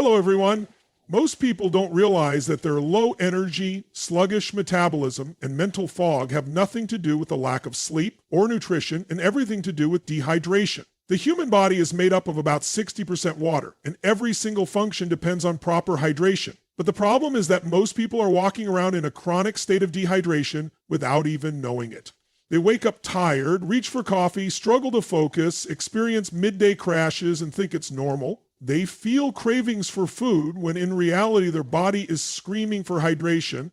Hello, everyone. Most people don't realize that their low energy, sluggish metabolism and mental fog have nothing to do with the lack of sleep or nutrition and everything to do with dehydration. The human body is made up of about 60% water, and every single function depends on proper hydration. But the problem is that most people are walking around in a chronic state of dehydration without even knowing it. They wake up tired, reach for coffee, struggle to focus, experience midday crashes, and think it's normal. They feel cravings for food when in reality their body is screaming for hydration.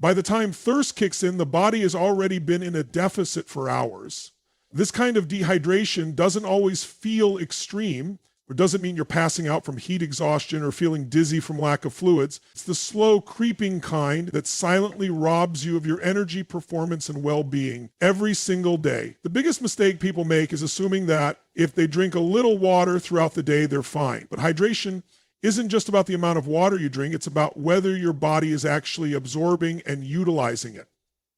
By the time thirst kicks in, the body has already been in a deficit for hours. This kind of dehydration doesn't always feel extreme, or doesn't mean you're passing out from heat exhaustion or feeling dizzy from lack of fluids. It's the slow creeping kind that silently robs you of your energy, performance, and well-being every single day. The biggest mistake people make is assuming that if they drink a little water throughout the day, they're fine. But hydration isn't just about the amount of water you drink, it's about whether your body is actually absorbing and utilizing it.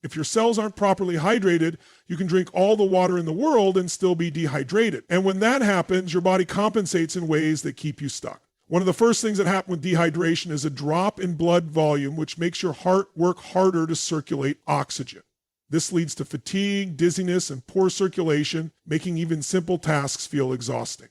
If your cells aren't properly hydrated, you can drink all the water in the world and still be dehydrated. And when that happens, your body compensates in ways that keep you stuck. One of the first things that happen with dehydration is a drop in blood volume, which makes your heart work harder to circulate oxygen. This leads to fatigue, dizziness, and poor circulation, making even simple tasks feel exhausting.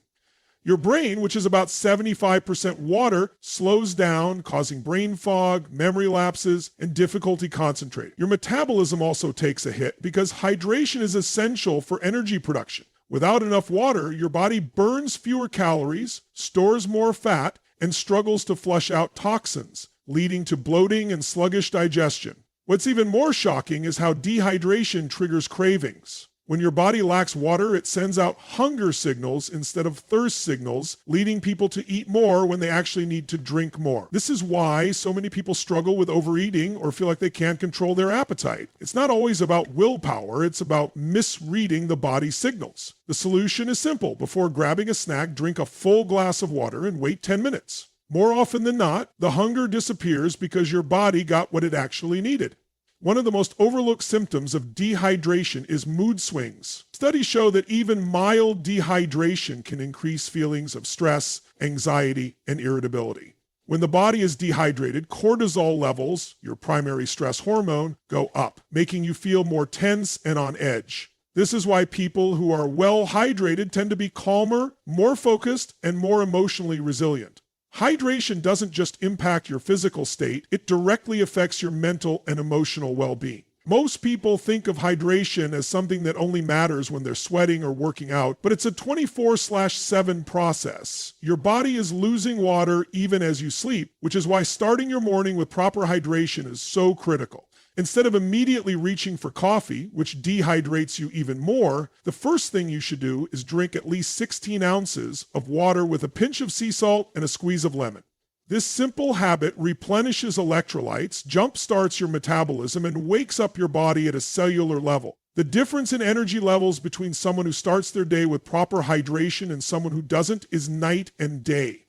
Your brain, which is about 75% water, slows down, causing brain fog, memory lapses, and difficulty concentrating. Your metabolism also takes a hit because hydration is essential for energy production. Without enough water, your body burns fewer calories, stores more fat, and struggles to flush out toxins, leading to bloating and sluggish digestion. What's even more shocking is how dehydration triggers cravings. When your body lacks water, it sends out hunger signals instead of thirst signals, leading people to eat more when they actually need to drink more. This is why so many people struggle with overeating or feel like they can't control their appetite. It's not always about willpower, it's about misreading the body's signals. The solution is simple. Before grabbing a snack, drink a full glass of water and wait 10 minutes. More often than not, the hunger disappears because your body got what it actually needed. One of the most overlooked symptoms of dehydration is mood swings. Studies show that even mild dehydration can increase feelings of stress, anxiety, and irritability. When the body is dehydrated, cortisol levels, your primary stress hormone, go up, making you feel more tense and on edge. This is why people who are well hydrated tend to be calmer, more focused, and more emotionally resilient. Hydration doesn't just impact your physical state, it directly affects your mental and emotional well-being. Most people think of hydration as something that only matters when they're sweating or working out, but it's a 24/7 process. Your body is losing water even as you sleep, which is why starting your morning with proper hydration is so critical. Instead of immediately reaching for coffee, which dehydrates you even more, the first thing you should do is drink at least 16 ounces of water with a pinch of sea salt and a squeeze of lemon. This simple habit replenishes electrolytes, jumpstarts your metabolism, and wakes up your body at a cellular level. The difference in energy levels between someone who starts their day with proper hydration and someone who doesn't is night and day.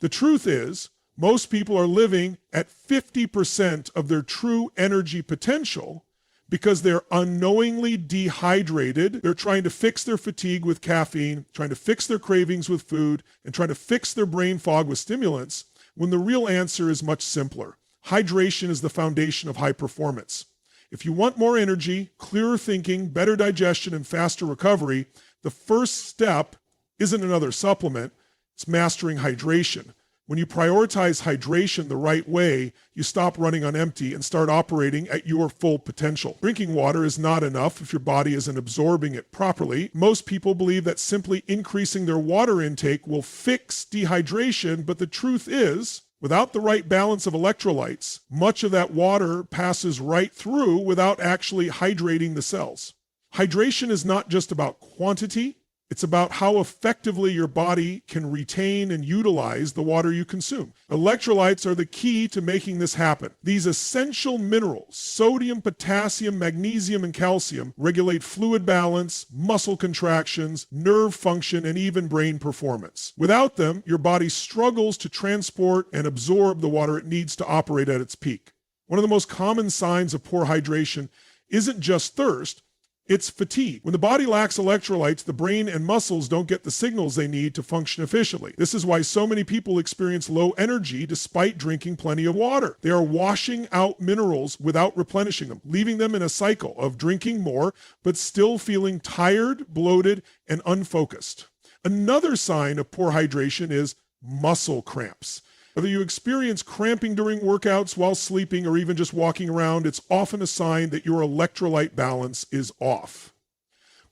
The truth is, most people are living at 50% of their true energy potential because they're unknowingly dehydrated. They're trying to fix their fatigue with caffeine, trying to fix their cravings with food, and trying to fix their brain fog with stimulants, when the real answer is much simpler. Hydration is the foundation of high performance. If you want more energy, clearer thinking, better digestion, and faster recovery, the first step isn't another supplement, it's mastering hydration. When you prioritize hydration the right way, you stop running on empty and start operating at your full potential. Drinking water is not enough if your body isn't absorbing it properly. Most people believe that simply increasing their water intake will fix dehydration, but the truth is, without the right balance of electrolytes, much of that water passes right through without actually hydrating the cells. Hydration is not just about quantity, it's about how effectively your body can retain and utilize the water you consume. Electrolytes are the key to making this happen. These essential minerals, sodium, potassium, magnesium, and calcium, regulate fluid balance, muscle contractions, nerve function, and even brain performance. Without them, your body struggles to transport and absorb the water it needs to operate at its peak. One of the most common signs of poor hydration isn't just thirst, It's fatigue. When the body lacks electrolytes, the brain and muscles don't get the signals they need to function efficiently. This is why so many people experience low energy despite drinking plenty of water. They are washing out minerals without replenishing them, leaving them in a cycle of drinking more, but still feeling tired, bloated, and unfocused. Another sign of poor hydration is muscle cramps. Whether you experience cramping during workouts, while sleeping, or even just walking around, it's often a sign that your electrolyte balance is off.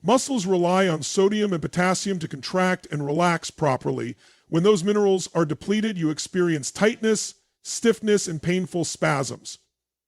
Muscles rely on sodium and potassium to contract and relax properly. When those minerals are depleted, you experience tightness, stiffness, and painful spasms.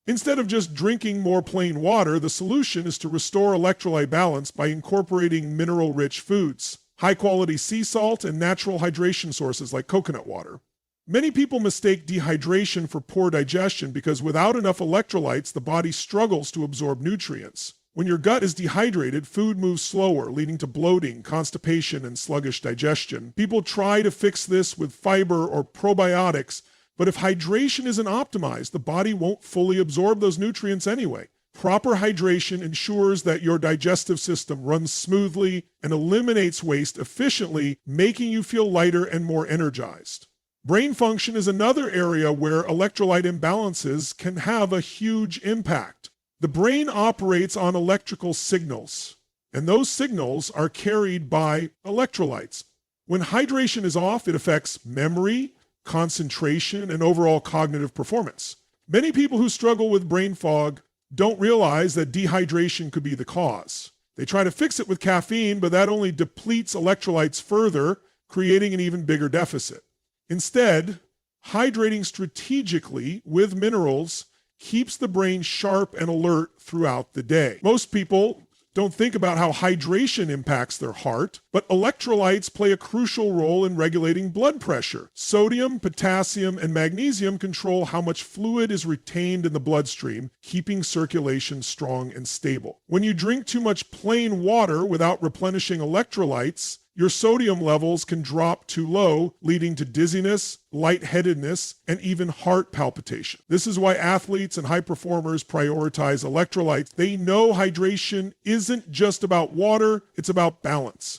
Instead of just drinking more plain water, the solution is to restore electrolyte balance by incorporating mineral-rich foods, high-quality sea salt, and natural hydration sources like coconut water. Many people mistake dehydration for poor digestion because without enough electrolytes, the body struggles to absorb nutrients. When your gut is dehydrated, food moves slower, leading to bloating, constipation, and sluggish digestion. People try to fix this with fiber or probiotics, but if hydration isn't optimized, the body won't fully absorb those nutrients anyway. Proper hydration ensures that your digestive system runs smoothly and eliminates waste efficiently, making you feel lighter and more energized. Brain function is another area where electrolyte imbalances can have a huge impact. The brain operates on electrical signals, and those signals are carried by electrolytes. When hydration is off, it affects memory, concentration, and overall cognitive performance. Many people who struggle with brain fog don't realize that dehydration could be the cause. They try to fix it with caffeine, but that only depletes electrolytes further, creating an even bigger deficit. Instead, hydrating strategically with minerals keeps the brain sharp and alert throughout the day. Most people don't think about how hydration impacts their heart, but electrolytes play a crucial role in regulating blood pressure. Sodium, potassium, and magnesium control how much fluid is retained in the bloodstream, keeping circulation strong and stable. When you drink too much plain water without replenishing electrolytes, your sodium levels can drop too low, leading to dizziness, lightheadedness, and even heart palpitation. This is why athletes and high performers prioritize electrolytes. They know hydration isn't just about water, it's about balance.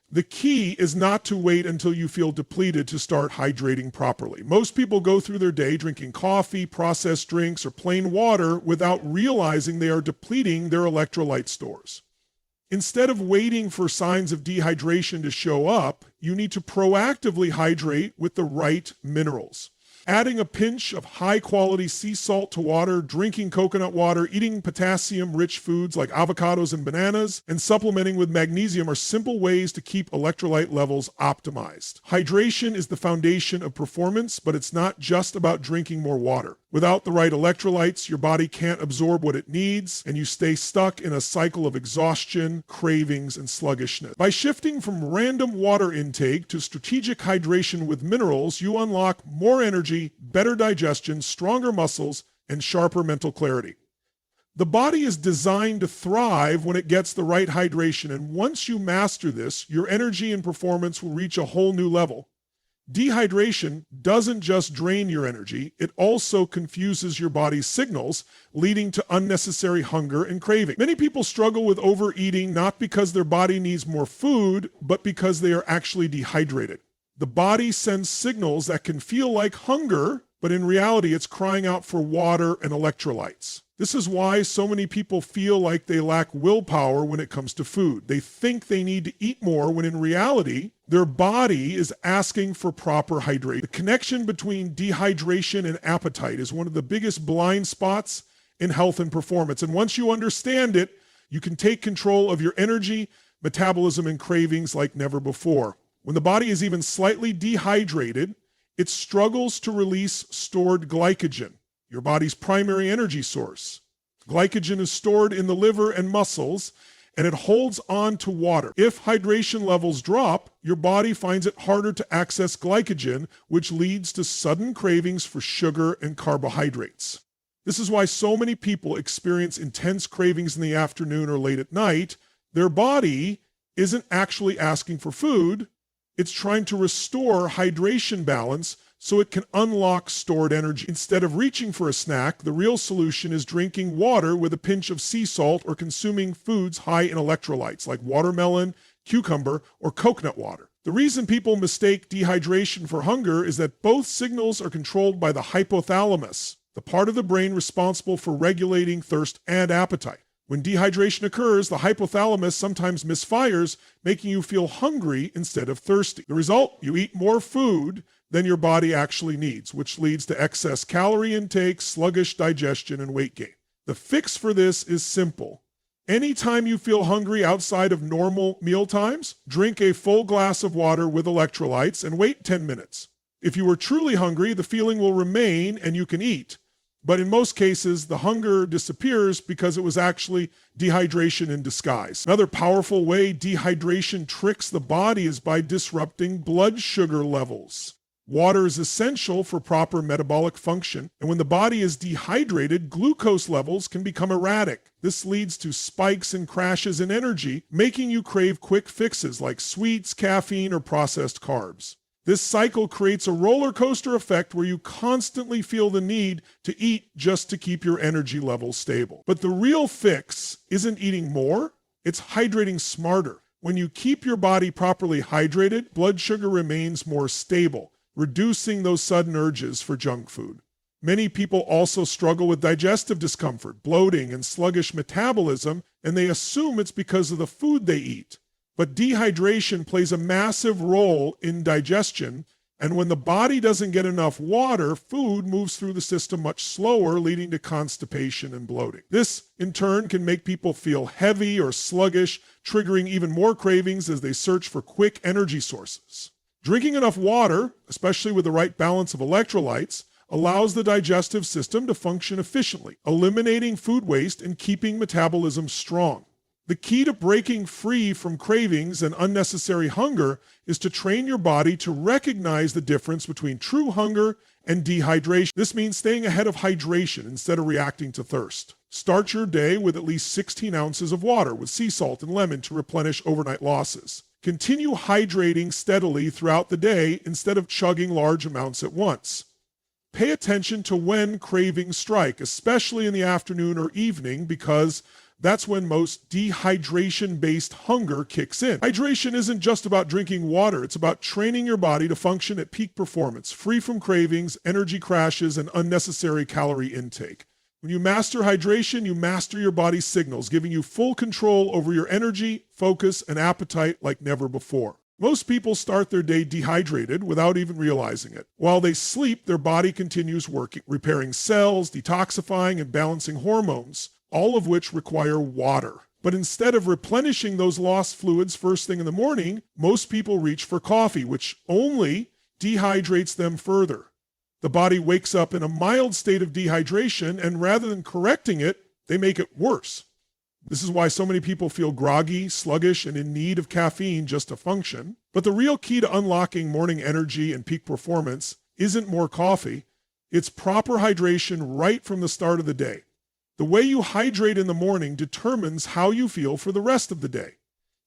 The key is not to wait until you feel depleted to start hydrating properly. Most people go through their day drinking coffee, processed drinks, or plain water without realizing they are depleting their electrolyte stores. Instead of waiting for signs of dehydration to show up, you need to proactively hydrate with the right minerals. Adding a pinch of high-quality sea salt to water, drinking coconut water, eating potassium-rich foods like avocados and bananas, and supplementing with magnesium are simple ways to keep electrolyte levels optimized. Hydration is the foundation of performance, but it's not just about drinking more water. Without the right electrolytes, your body can't absorb what it needs, and you stay stuck in a cycle of exhaustion, cravings, and sluggishness. By shifting from random water intake to strategic hydration with minerals, you unlock more energy, better digestion, stronger muscles, and sharper mental clarity. The body is designed to thrive when it gets the right hydration, and once you master this, your energy and performance will reach a whole new level. Dehydration doesn't just drain your energy, it also confuses your body's signals, leading to unnecessary hunger and craving. Many people struggle with overeating not because their body needs more food, but because they are actually dehydrated. The body sends signals that can feel like hunger, but in reality, it's crying out for water and electrolytes. This is why so many people feel like they lack willpower when it comes to food. They think they need to eat more when in reality, their body is asking for proper hydration. The connection between dehydration and appetite is one of the biggest blind spots in health and performance. And once you understand it, you can take control of your energy, metabolism, and cravings like never before. When the body is even slightly dehydrated, it struggles to release stored glycogen, your body's primary energy source. Glycogen is stored in the liver and muscles, and it holds on to water. If hydration levels drop, your body finds it harder to access glycogen, which leads to sudden cravings for sugar and carbohydrates. This is why so many people experience intense cravings in the afternoon or late at night. Their body isn't actually asking for food, it's trying to restore hydration balance so it can unlock stored energy. Instead of reaching for a snack, the real solution is drinking water with a pinch of sea salt or consuming foods high in electrolytes like watermelon, cucumber, or coconut water. The reason people mistake dehydration for hunger is that both signals are controlled by the hypothalamus, the part of the brain responsible for regulating thirst and appetite. When dehydration occurs, the hypothalamus sometimes misfires, making you feel hungry instead of thirsty. The result, you eat more food than your body actually needs, which leads to excess calorie intake, sluggish digestion, and weight gain. The fix for this is simple. Anytime you feel hungry outside of normal meal times, drink a full glass of water with electrolytes and wait 10 minutes. If you are truly hungry, the feeling will remain and you can eat. But in most cases, the hunger disappears because it was actually dehydration in disguise. Another powerful way dehydration tricks the body is by disrupting blood sugar levels. Water is essential for proper metabolic function, and when the body is dehydrated, glucose levels can become erratic. This leads to spikes and crashes in energy, making you crave quick fixes like sweets, caffeine, or processed carbs. This cycle creates a roller coaster effect where you constantly feel the need to eat just to keep your energy levels stable. But the real fix isn't eating more, it's hydrating smarter. When you keep your body properly hydrated, blood sugar remains more stable, reducing those sudden urges for junk food. Many people also struggle with digestive discomfort, bloating, and sluggish metabolism, and they assume it's because of the food they eat. But dehydration plays a massive role in digestion, and when the body doesn't get enough water, food moves through the system much slower, leading to constipation and bloating. This, in turn, can make people feel heavy or sluggish, triggering even more cravings as they search for quick energy sources. Drinking enough water, especially with the right balance of electrolytes, allows the digestive system to function efficiently, eliminating food waste and keeping metabolism strong. The key to breaking free from cravings and unnecessary hunger is to train your body to recognize the difference between true hunger and dehydration. This means staying ahead of hydration instead of reacting to thirst. Start your day with at least 16 ounces of water with sea salt and lemon to replenish overnight losses. Continue hydrating steadily throughout the day instead of chugging large amounts at once. Pay attention to when cravings strike, especially in the afternoon or evening, because that's when most dehydration-based hunger kicks in. Hydration isn't just about drinking water, it's about training your body to function at peak performance, free from cravings, energy crashes, and unnecessary calorie intake. When you master hydration, you master your body's signals, giving you full control over your energy, focus, and appetite like never before. Most people start their day dehydrated without even realizing it. While they sleep, their body continues working, repairing cells, detoxifying, and balancing hormones, all of which require water. But instead of replenishing those lost fluids first thing in the morning, most people reach for coffee, which only dehydrates them further. The body wakes up in a mild state of dehydration, and rather than correcting it, they make it worse. This is why so many people feel groggy, sluggish, and in need of caffeine just to function. But the real key to unlocking morning energy and peak performance isn't more coffee, it's proper hydration right from the start of the day. The way you hydrate in the morning determines how you feel for the rest of the day.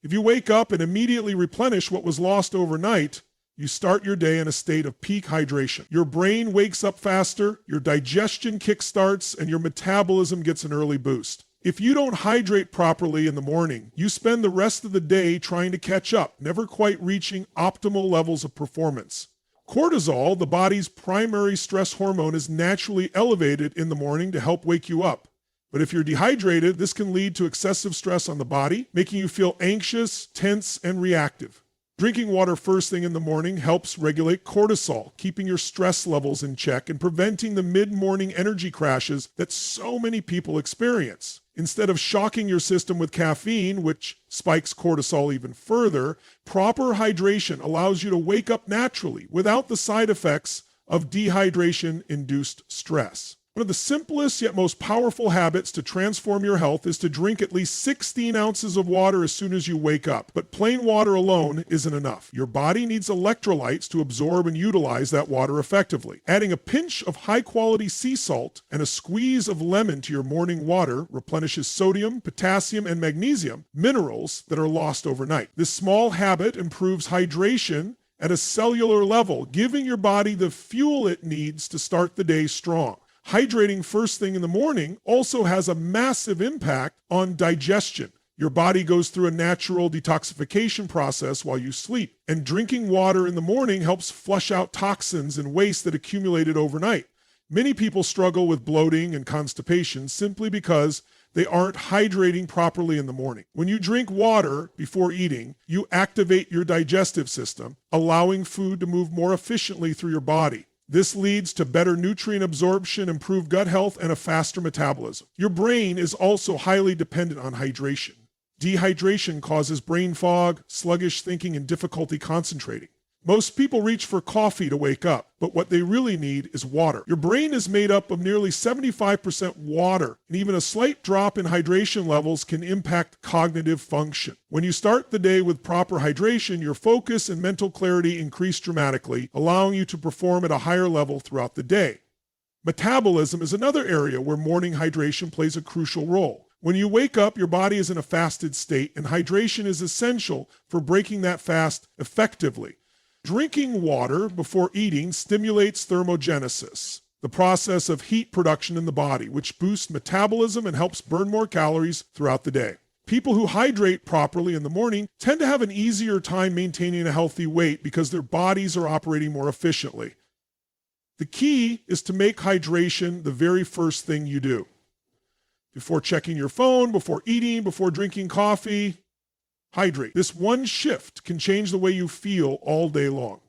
If you wake up and immediately replenish what was lost overnight, you start your day in a state of peak hydration. Your brain wakes up faster, your digestion kickstarts, and your metabolism gets an early boost. If you don't hydrate properly in the morning, you spend the rest of the day trying to catch up, never quite reaching optimal levels of performance. Cortisol, the body's primary stress hormone, is naturally elevated in the morning to help wake you up. But if you're dehydrated, this can lead to excessive stress on the body, making you feel anxious, tense, and reactive. Drinking water first thing in the morning helps regulate cortisol, keeping your stress levels in check and preventing the mid-morning energy crashes that so many people experience. Instead of shocking your system with caffeine, which spikes cortisol even further, proper hydration allows you to wake up naturally without the side effects of dehydration-induced stress. One of the simplest yet most powerful habits to transform your health is to drink at least 16 ounces of water as soon as you wake up. But plain water alone isn't enough. Your body needs electrolytes to absorb and utilize that water effectively. Adding a pinch of high-quality sea salt and a squeeze of lemon to your morning water replenishes sodium, potassium, and magnesium, minerals that are lost overnight. This small habit improves hydration at a cellular level, giving your body the fuel it needs to start the day strong. Hydrating first thing in the morning also has a massive impact on digestion. Your body goes through a natural detoxification process while you sleep, and drinking water in the morning helps flush out toxins and waste that accumulated overnight. Many people struggle with bloating and constipation simply because they aren't hydrating properly in the morning. When you drink water before eating, you activate your digestive system, allowing food to move more efficiently through your body. This leads to better nutrient absorption, improved gut health, and a faster metabolism. Your brain is also highly dependent on hydration. Dehydration causes brain fog, sluggish thinking, and difficulty concentrating. Most people reach for coffee to wake up, but what they really need is water. Your brain is made up of nearly 75% water, and even a slight drop in hydration levels can impact cognitive function. When you start the day with proper hydration, your focus and mental clarity increase dramatically, allowing you to perform at a higher level throughout the day. Metabolism is another area where morning hydration plays a crucial role. When you wake up, your body is in a fasted state, and hydration is essential for breaking that fast effectively. Drinking water before eating stimulates thermogenesis, the process of heat production in the body, which boosts metabolism and helps burn more calories throughout the day. People who hydrate properly in the morning tend to have an easier time maintaining a healthy weight because their bodies are operating more efficiently. The key is to make hydration the very first thing you do. Before checking your phone, before eating, before drinking coffee, hydrate. This one shift can change the way you feel all day long.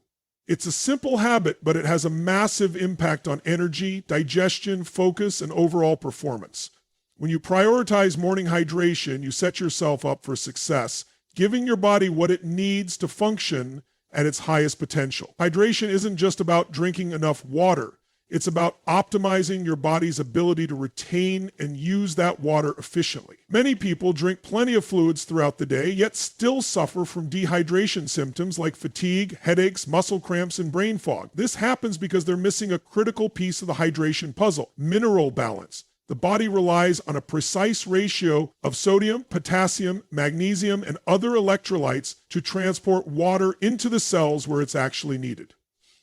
It's a simple habit, but it has a massive impact on energy, digestion, focus, and overall performance. When you prioritize morning hydration, you set yourself up for success, giving your body what it needs to function at its highest potential. Hydration isn't just about drinking enough water. It's about optimizing your body's ability to retain and use that water efficiently. Many people drink plenty of fluids throughout the day, yet still suffer from dehydration symptoms like fatigue, headaches, muscle cramps, and brain fog. This happens because they're missing a critical piece of the hydration puzzle: mineral balance. The body relies on a precise ratio of sodium, potassium, magnesium, and other electrolytes to transport water into the cells where it's actually needed.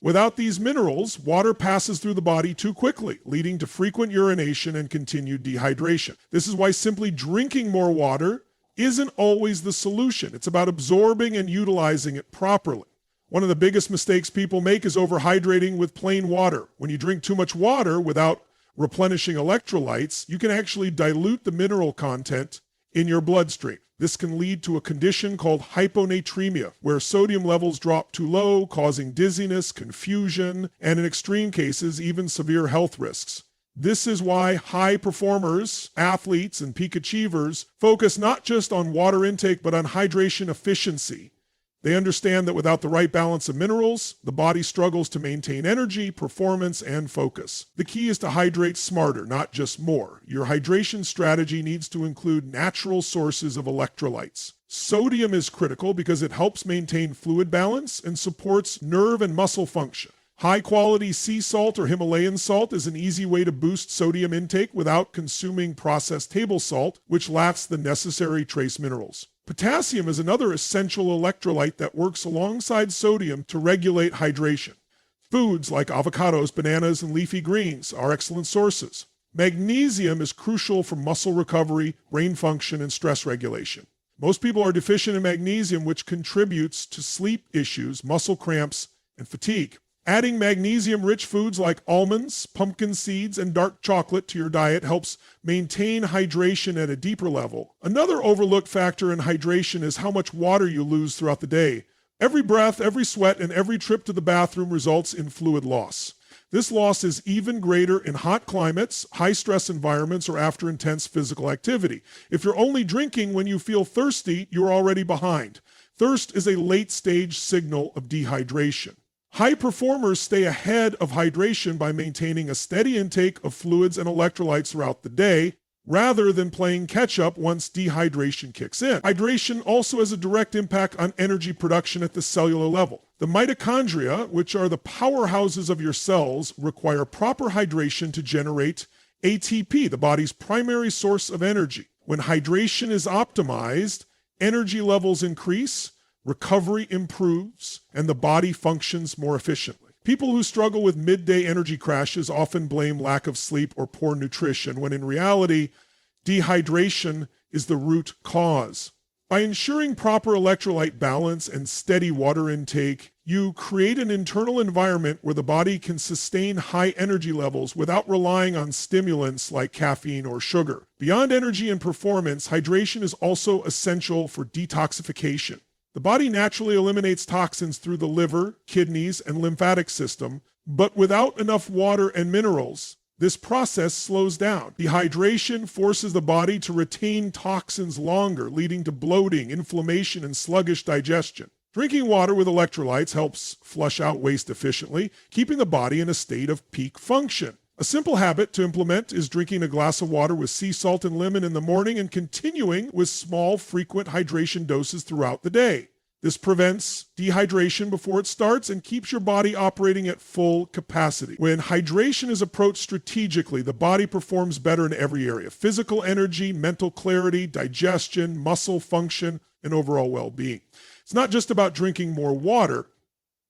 Without these minerals, water passes through the body too quickly, leading to frequent urination and continued dehydration. This is why simply drinking more water isn't always the solution. It's about absorbing and utilizing it properly. One of the biggest mistakes people make is overhydrating with plain water. When you drink too much water without replenishing electrolytes, you can actually dilute the mineral content in your bloodstream. This can lead to a condition called hyponatremia, where sodium levels drop too low, causing dizziness, confusion, and in extreme cases, even severe health risks. This is why high performers, athletes, and peak achievers focus not just on water intake, but on hydration efficiency. They understand that without the right balance of minerals, the body struggles to maintain energy, performance, and focus. The key is to hydrate smarter, not just more. Your hydration strategy needs to include natural sources of electrolytes. Sodium is critical because it helps maintain fluid balance and supports nerve and muscle function. High-quality sea salt or Himalayan salt is an easy way to boost sodium intake without consuming processed table salt, which lacks the necessary trace minerals. Potassium is another essential electrolyte that works alongside sodium to regulate hydration. Foods like avocados, bananas, and leafy greens are excellent sources. Magnesium is crucial for muscle recovery, brain function, and stress regulation. Most people are deficient in magnesium, which contributes to sleep issues, muscle cramps, and fatigue. Adding magnesium-rich foods like almonds, pumpkin seeds, and dark chocolate to your diet helps maintain hydration at a deeper level. Another overlooked factor in hydration is how much water you lose throughout the day. Every breath, every sweat, and every trip to the bathroom results in fluid loss. This loss is even greater in hot climates, high-stress environments, or after intense physical activity. If you're only drinking when you feel thirsty, you're already behind. Thirst is a late-stage signal of dehydration. High performers stay ahead of hydration by maintaining a steady intake of fluids and electrolytes throughout the day, rather than playing catch-up once dehydration kicks in. Hydration also has a direct impact on energy production at the cellular level. The mitochondria, which are the powerhouses of your cells, require proper hydration to generate ATP, the body's primary source of energy. When hydration is optimized, energy levels increase, recovery improves, and the body functions more efficiently. People who struggle with midday energy crashes often blame lack of sleep or poor nutrition, when in reality, dehydration is the root cause. By ensuring proper electrolyte balance and steady water intake, you create an internal environment where the body can sustain high energy levels without relying on stimulants like caffeine or sugar. Beyond energy and performance, hydration is also essential for detoxification. The body naturally eliminates toxins through the liver, kidneys, and lymphatic system, but without enough water and minerals, this process slows down. Dehydration forces the body to retain toxins longer, leading to bloating, inflammation, and sluggish digestion. Drinking water with electrolytes helps flush out waste efficiently, keeping the body in a state of peak function. A simple habit to implement is drinking a glass of water with sea salt and lemon in the morning and continuing with small, frequent hydration doses throughout the day. This prevents dehydration before it starts and keeps your body operating at full capacity. When hydration is approached strategically, the body performs better in every area: physical energy, mental clarity, digestion, muscle function, and overall well-being. It's not just about drinking more water,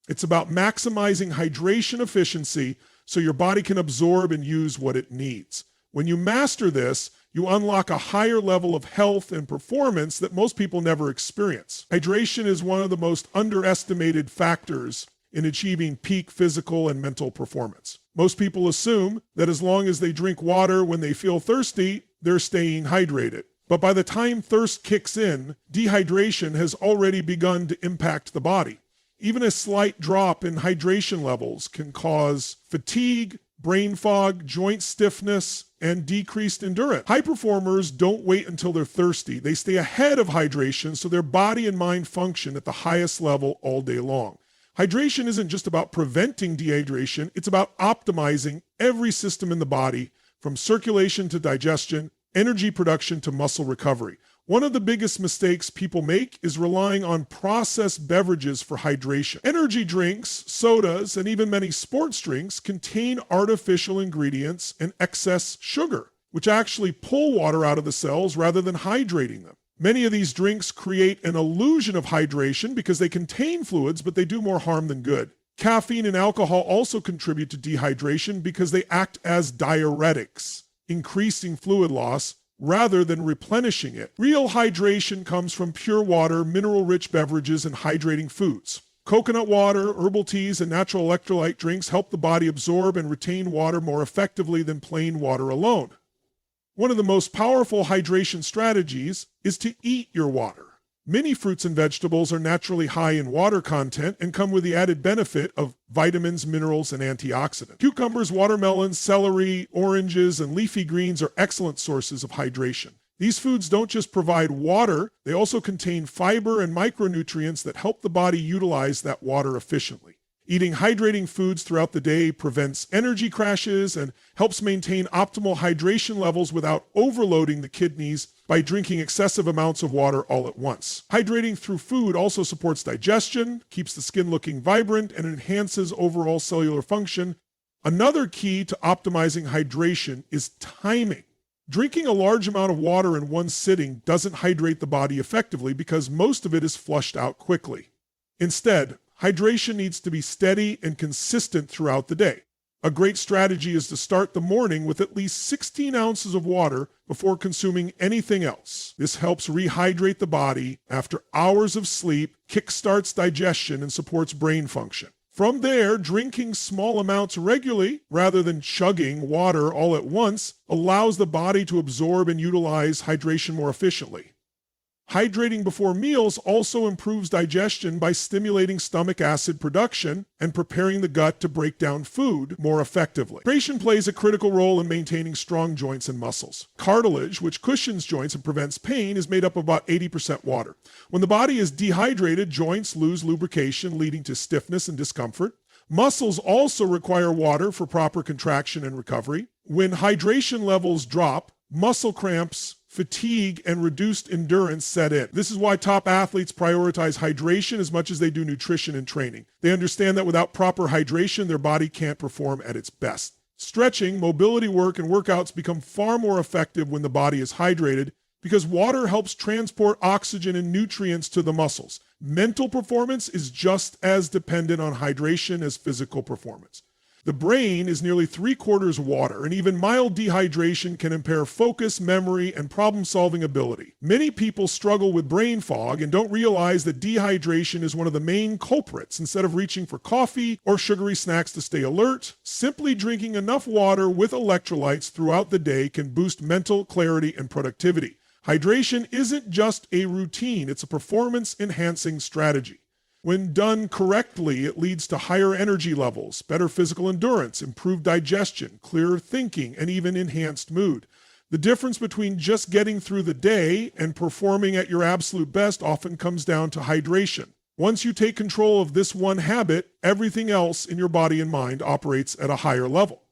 it's about maximizing hydration efficiency so your body can absorb and use what it needs. When you master this, you unlock a higher level of health and performance that most people never experience. Hydration is one of the most underestimated factors in achieving peak physical and mental performance. Most people assume that as long as they drink water when they feel thirsty, they're staying hydrated. But by the time thirst kicks in, dehydration has already begun to impact the body. Even a slight drop in hydration levels can cause fatigue, brain fog, joint stiffness, and decreased endurance. High performers don't wait until they're thirsty. They stay ahead of hydration so their body and mind function at the highest level all day long. Hydration isn't just about preventing dehydration, it's about optimizing every system in the body, from circulation to digestion, energy production to muscle recovery. One of the biggest mistakes people make is relying on processed beverages for hydration. Energy drinks, sodas, and even many sports drinks contain artificial ingredients and excess sugar, which actually pull water out of the cells rather than hydrating them. Many of these drinks create an illusion of hydration because they contain fluids, but they do more harm than good. Caffeine and alcohol also contribute to dehydration because they act as diuretics, increasing fluid loss rather than replenishing it. Real hydration comes from pure water, mineral-rich beverages, and hydrating foods. Coconut water, herbal teas, and natural electrolyte drinks help the body absorb and retain water more effectively than plain water alone. One of the most powerful hydration strategies is to eat your water. Many fruits and vegetables are naturally high in water content and come with the added benefit of vitamins, minerals, and antioxidants. Cucumbers, watermelons, celery, oranges, and leafy greens are excellent sources of hydration. These foods don't just provide water, they also contain fiber and micronutrients that help the body utilize that water efficiently. Eating hydrating foods throughout the day prevents energy crashes and helps maintain optimal hydration levels without overloading the kidneys by drinking excessive amounts of water all at once. Hydrating through food also supports digestion, keeps the skin looking vibrant, and enhances overall cellular function. Another key to optimizing hydration is timing. Drinking a large amount of water in one sitting doesn't hydrate the body effectively because most of it is flushed out quickly. Instead, hydration needs to be steady and consistent throughout the day. A great strategy is to start the morning with at least 16 ounces of water before consuming anything else. This helps rehydrate the body after hours of sleep, kickstarts digestion, and supports brain function. From there, drinking small amounts regularly, rather than chugging water all at once, allows the body to absorb and utilize hydration more efficiently. Hydrating before meals also improves digestion by stimulating stomach acid production and preparing the gut to break down food more effectively. Hydration plays a critical role in maintaining strong joints and muscles. Cartilage, which cushions joints and prevents pain, is made up of about 80% water. When the body is dehydrated, joints lose lubrication, leading to stiffness and discomfort. Muscles also require water for proper contraction and recovery. When hydration levels drop, muscle cramps, fatigue, and reduced endurance set in. This is why top athletes prioritize hydration as much as they do nutrition and training. They understand that without proper hydration, their body can't perform at its best. Stretching, mobility work, and workouts become far more effective when the body is hydrated because water helps transport oxygen and nutrients to the muscles. Mental performance is just as dependent on hydration as physical performance. The brain is nearly 3/4 water, and even mild dehydration can impair focus, memory, and problem-solving ability. Many people struggle with brain fog and don't realize that dehydration is one of the main culprits. Instead of reaching for coffee or sugary snacks to stay alert, simply drinking enough water with electrolytes throughout the day can boost mental clarity and productivity. Hydration isn't just a routine, it's a performance-enhancing strategy. When done correctly, it leads to higher energy levels, better physical endurance, improved digestion, clearer thinking, and even enhanced mood. The difference between just getting through the day and performing at your absolute best often comes down to hydration. Once you take control of this one habit, everything else in your body and mind operates at a higher level.